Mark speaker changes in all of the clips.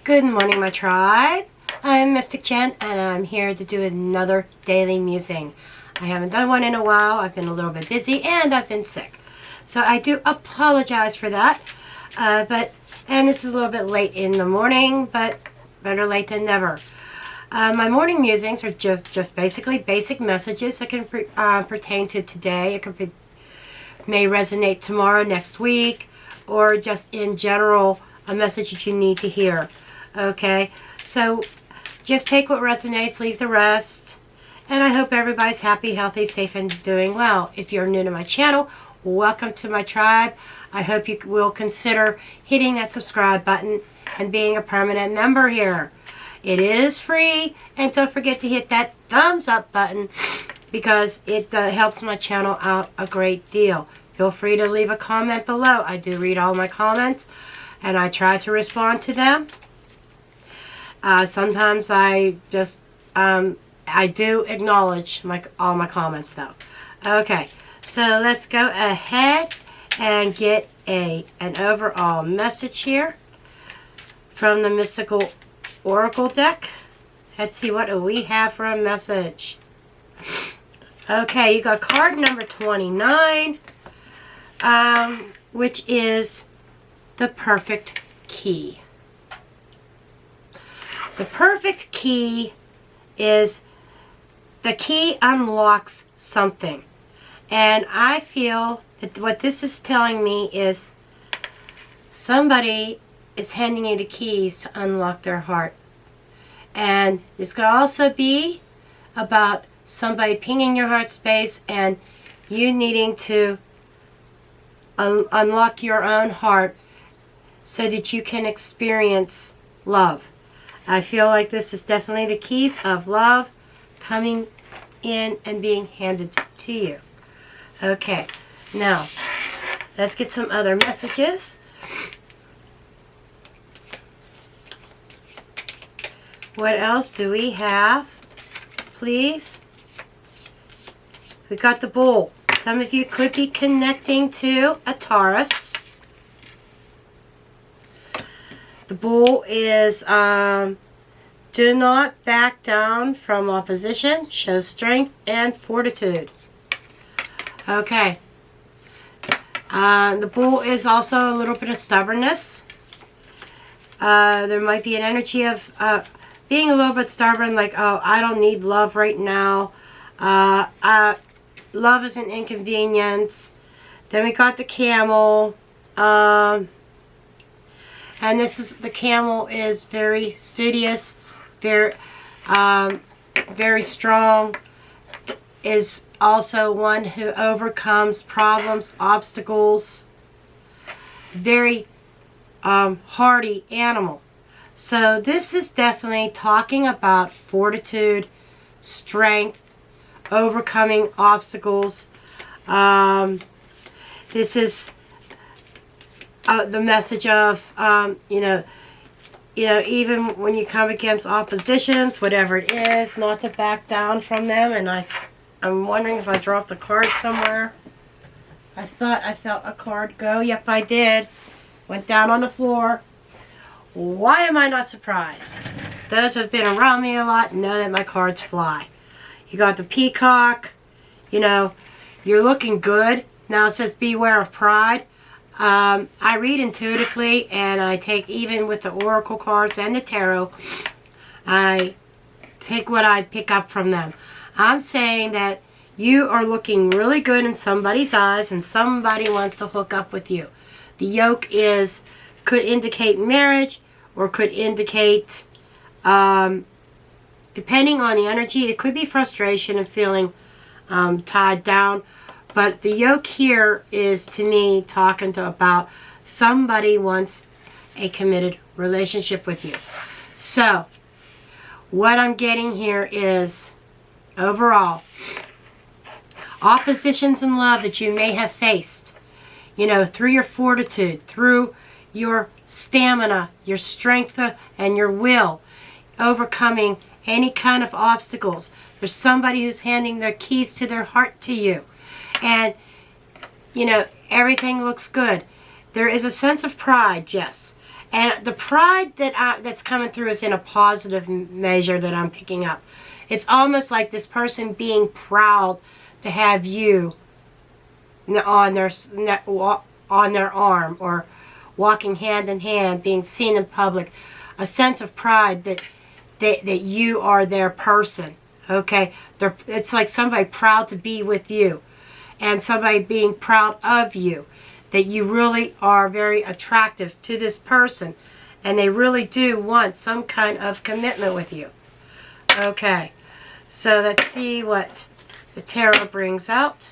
Speaker 1: Good morning, my tribe. I'm Mystic Jenn, and I'm here to do another daily musing. I haven't done one in a while. I've been a little bit busy, and I've been sick. So I do apologize for that. And this is a little bit late in the morning, but better late than never. My morning musings are just basically basic messages that can pertain to today. It may resonate tomorrow, next week, or just in general, a message that you need to hear. Okay, so just take what resonates, leave the rest. And I hope everybody's happy, healthy, safe, and doing well. If you're new to my channel, welcome to my tribe. I hope you will consider hitting that subscribe button and being a permanent member here. It is free, and don't forget to hit that thumbs up button because it helps my channel out a great deal. Feel free to leave a comment below. I do read all my comments, and I try to respond to them. Sometimes I just, I do acknowledge all my comments though. Okay, so let's go ahead and get an overall message here from the Mystical Oracle deck. Let's see, what do we have for a message? Okay, you got card number 29, which is the perfect key. The perfect key is the key unlocks something. And I feel that what this is telling me is somebody is handing you the keys to unlock their heart. And this could also be about somebody pinging your heart space and you needing to unlock your own heart so that you can experience love. I feel like this is definitely the keys of love coming in and being handed to you. Okay, now let's get some other messages. What else do we have, please? We got the Bull. Some of you could be connecting to a Taurus. The Bull is, do not back down from opposition. Show strength and fortitude. Okay. The Bull is also a little bit of stubbornness. There might be an energy of being a little bit stubborn, like, oh, I don't need love right now. Love is an inconvenience. Then we got the Camel. And the Camel is very studious, very strong, is also one who overcomes problems, obstacles, very hardy animal. So this is definitely talking about fortitude, strength, overcoming obstacles. This is the message of, even when you come against oppositions, whatever it is, not to back down from them. And I'm wondering if I dropped a card somewhere. I thought I felt a card go. Yep, I did. Went down on the floor. Why am I not surprised? Those who have been around me a lot know that my cards fly. You got the Peacock. You're looking good. Now it says beware of pride. I read intuitively, and I take, even with the oracle cards and the tarot, I take what I pick up from them. I'm saying that you are looking really good in somebody's eyes, and somebody wants to hook up with you. The yoke could indicate marriage, or could indicate, depending on the energy, it could be frustration and feeling tied down. But the yoke here is, to me, talking about somebody wants a committed relationship with you. So, what I'm getting here is, overall, oppositions in love that you may have faced, through your fortitude, through your stamina, your strength, and your will, overcoming any kind of obstacles. There's somebody who's handing their keys to their heart to you. And, everything looks good. There is a sense of pride, yes. And the pride that's coming through is in a positive measure that I'm picking up. It's almost like this person being proud to have you on their arm, or walking hand in hand, being seen in public. A sense of pride that you are their person. Okay, it's like somebody proud to be with you, and somebody being proud of you, that you really are very attractive to this person, and they really do want some kind of commitment with you. Okay, so let's see what the tarot brings out.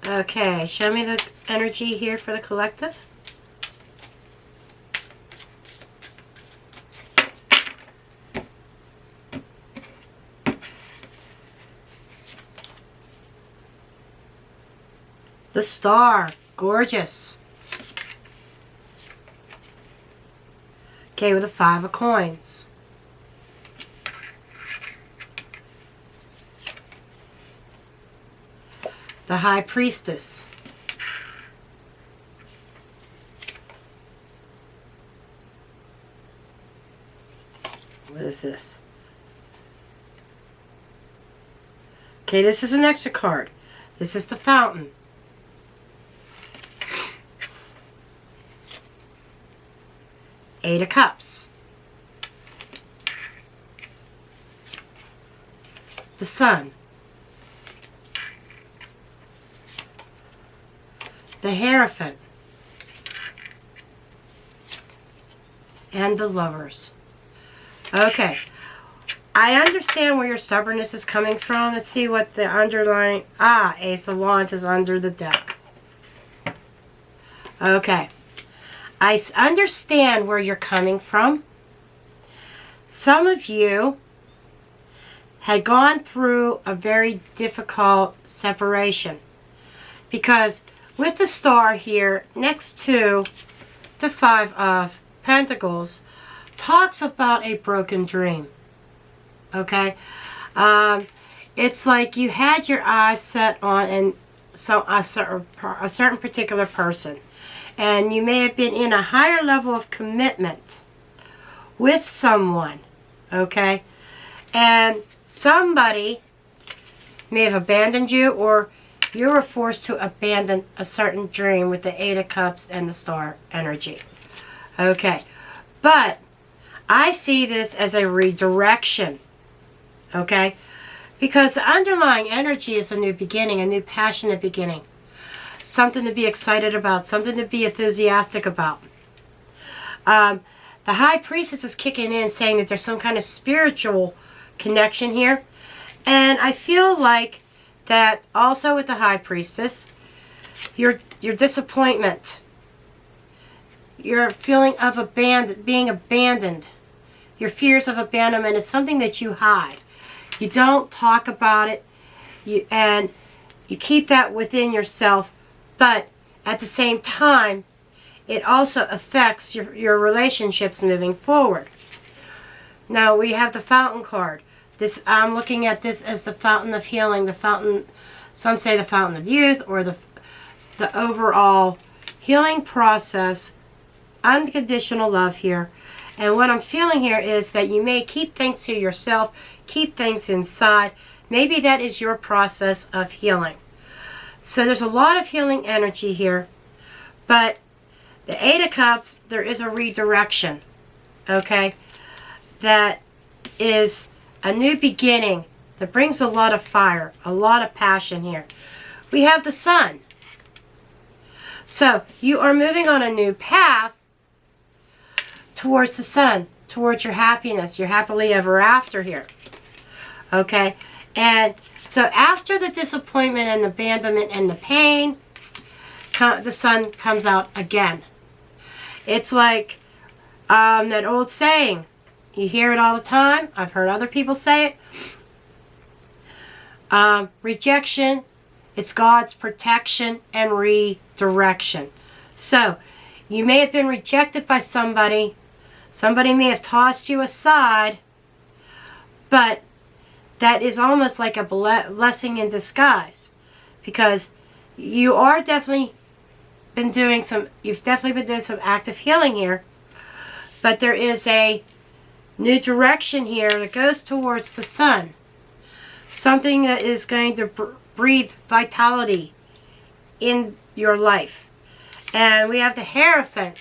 Speaker 1: Okay, show me the energy here for the collective. The Star, gorgeous. Okay, with the 5 of coins. The High Priestess. What is this? Okay, this is an extra card. This is the Fountain. Eight of Cups. The Sun. The Hierophant. And the Lovers. Okay. I understand where your stubbornness is coming from. Let's see what the underlying... Ace of Wands is under the deck. Okay. I understand where you're coming from. Some of you had gone through a very difficult separation, because with the Star here next to the 5 of Pentacles talks about a broken dream. Okay, it's like you had your eyes set on a certain particular person, and you may have been in a higher level of commitment with someone, okay? And somebody may have abandoned you, or you were forced to abandon a certain dream with the 8 of Cups and the Star energy. Okay, but I see this as a redirection, okay? Because the underlying energy is a new beginning, a new passionate beginning. Something to be excited about, something to be enthusiastic about. The High Priestess is kicking in, saying that there's some kind of spiritual connection here. And I feel like that also with the High Priestess, your disappointment, your feeling of being abandoned, your fears of abandonment is something that you hide. You don't talk about it, and you keep that within yourself. But at the same time, it also affects your relationships moving forward. Now we have the Fountain card. I'm looking at this as the Fountain of Healing, the Fountain, some say the Fountain of Youth, or the overall healing process, unconditional love here. And what I'm feeling here is that you may keep things to yourself, keep things inside. Maybe that is your process of healing. So there's a lot of healing energy here, but the 8 of Cups, there is a redirection, okay? That is a new beginning that brings a lot of fire, a lot of passion here. We have the Sun. So you are moving on a new path towards the Sun, towards your happiness, your happily ever after here, okay? And so after the disappointment and abandonment and the pain, the Sun comes out again. It's like that old saying. You hear it all the time. I've heard other people say it. Rejection It's God's protection and redirection. So, you may have been rejected by somebody. Somebody may have tossed you aside. But that is almost like a blessing in disguise. Because you've definitely been doing some active healing here. But there is a new direction here that goes towards the sun. Something that is going to breathe vitality in your life. And we have the Hierophant,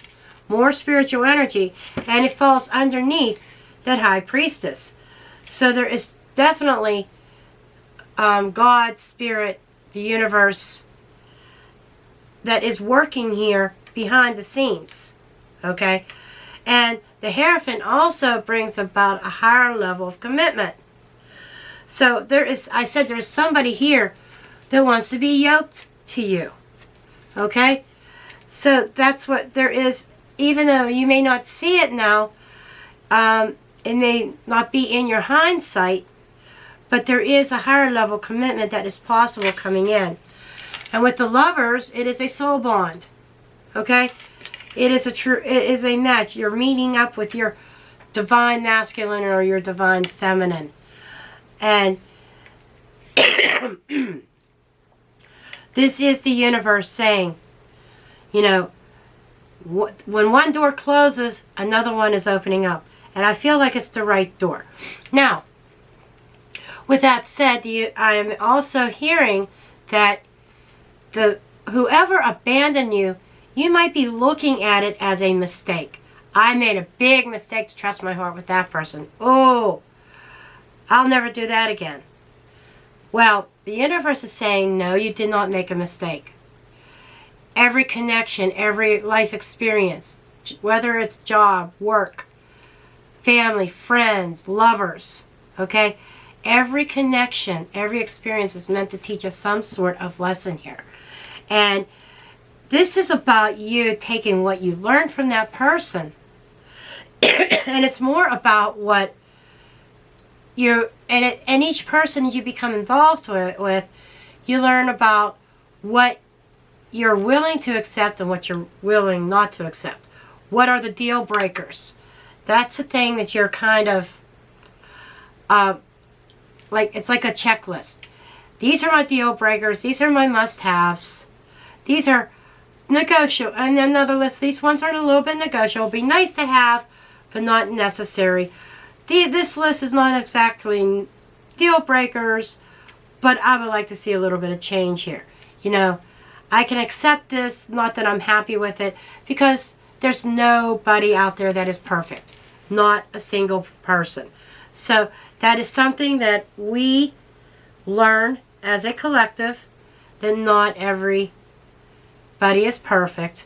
Speaker 1: more spiritual energy, and it falls underneath that High Priestess. So there is definitely God, Spirit, the universe that is working here behind the scenes. Okay? And the Hierophant also brings about a higher level of commitment. So there's somebody here that wants to be yoked to you. Okay? So that's what there is. Even though you may not see it now, it may not be in your hindsight, but there is a higher level commitment that is possible coming in. And with the Lovers, it is a soul bond. Okay? It is a match. You're meeting up with your divine masculine or your divine feminine. And this is the universe saying, you know, when one door closes, another one is opening up. And I feel like it's the right door. Now, with that said, I am also hearing that whoever abandoned you, you might be looking at it as a mistake. I made a big mistake to trust my heart with that person. Oh, I'll never do that again. Well, the universe is saying, no, you did not make a mistake. Every connection, every life experience, whether it's job, work, family, friends, lovers, okay? Every connection, every experience is meant to teach us some sort of lesson here. And this is about you taking what you learned from that person. And it's more about what and each person you become involved with, you learn about what you're willing to accept and what you're willing not to accept. What are the deal breakers? That's the thing that you're kind of, it's like a checklist. These are my deal breakers. These are my must-haves. These are negotiable. And another list, these ones are a little bit negotiable. Be nice to have, but not necessary. This list is not exactly deal breakers, but I would like to see a little bit of change here. You know, I can accept this, not that I'm happy with it, because there's nobody out there that is perfect. Not a single person. So that is something that we learn as a collective, that not everybody is perfect.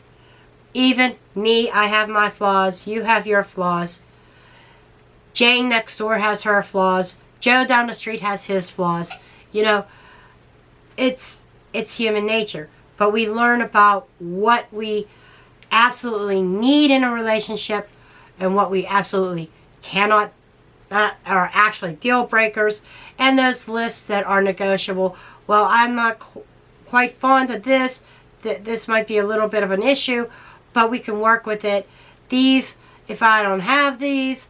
Speaker 1: Even me, I have my flaws. You have your flaws. Jane next door has her flaws. Joe down the street has his flaws. You know, it's human nature. But we learn about what we absolutely need in a relationship and what we absolutely cannot, are actually deal breakers, and those lists that are negotiable. Well, I'm not quite fond of this. This might be a little bit of an issue, but we can work with it. These, if I don't have these,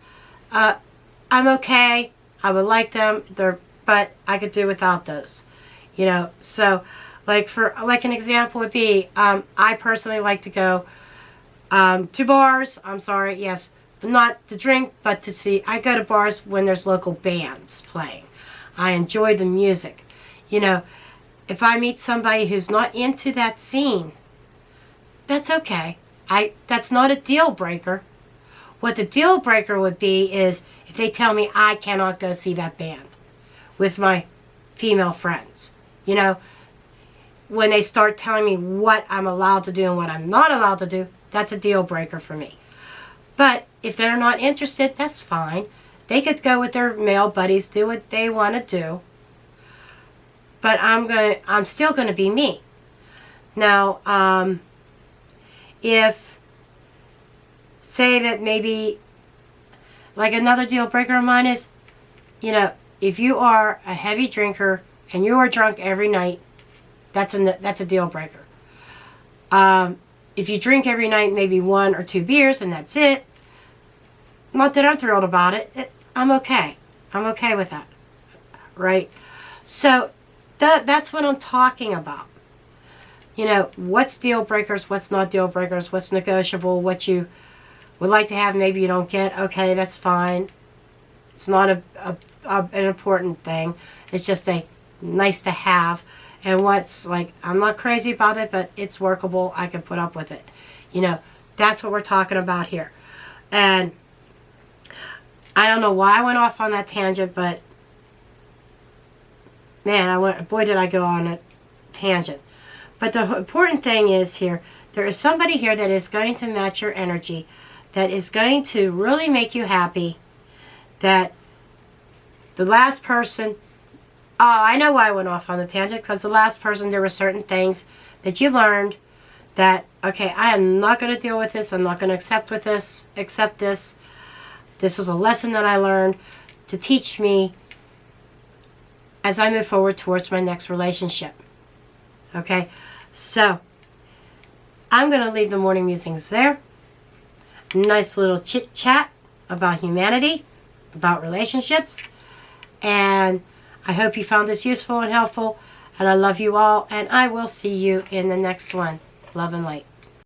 Speaker 1: I'm okay. I would like them, but I could do without those. You know, so like an example would be, I personally like to go to bars. I'm sorry, yes, not to drink, but to see. I go to bars when there's local bands playing. I enjoy the music. You know, if I meet somebody who's not into that scene, that's okay. That's not a deal breaker. What the deal breaker would be is if they tell me I cannot go see that band with my female friends. You know, when they start telling me what I'm allowed to do and what I'm not allowed to do, that's a deal breaker for me. But if they're not interested, that's fine. They could go with their male buddies, do what they want to do. But I'm still going to be me. Now, if, say that maybe, like another deal breaker of mine is, you know, if you are a heavy drinker and you are drunk every night, that's a deal breaker. If you drink every night, maybe 1 or 2 beers and that's it, not that I'm thrilled about it. I'm okay. I'm okay with that, right? So that's what I'm talking about. You know, what's deal breakers, what's not deal breakers, what's negotiable, what you would like to have, maybe you don't get. Okay, that's fine. It's not an important thing. It's just a nice to have. And what's like, I'm not crazy about it, but it's workable. I can put up with it. You know, that's what we're talking about here. And I don't know why I went off on that tangent, but man, boy, did I go on a tangent. But the important thing is here, there is somebody here that is going to match your energy, that is going to really make you happy, that the last person, oh, I know why I went off on the tangent, because the last person, there were certain things that you learned that, okay, I am not going to deal with this, I'm not going to accept this. This was a lesson that I learned to teach me as I move forward towards my next relationship. Okay, so I'm going to leave the morning musings there. Nice little chit chat about humanity, about relationships, and I hope you found this useful and helpful, and I love you all, and I will see you in the next one. Love and light.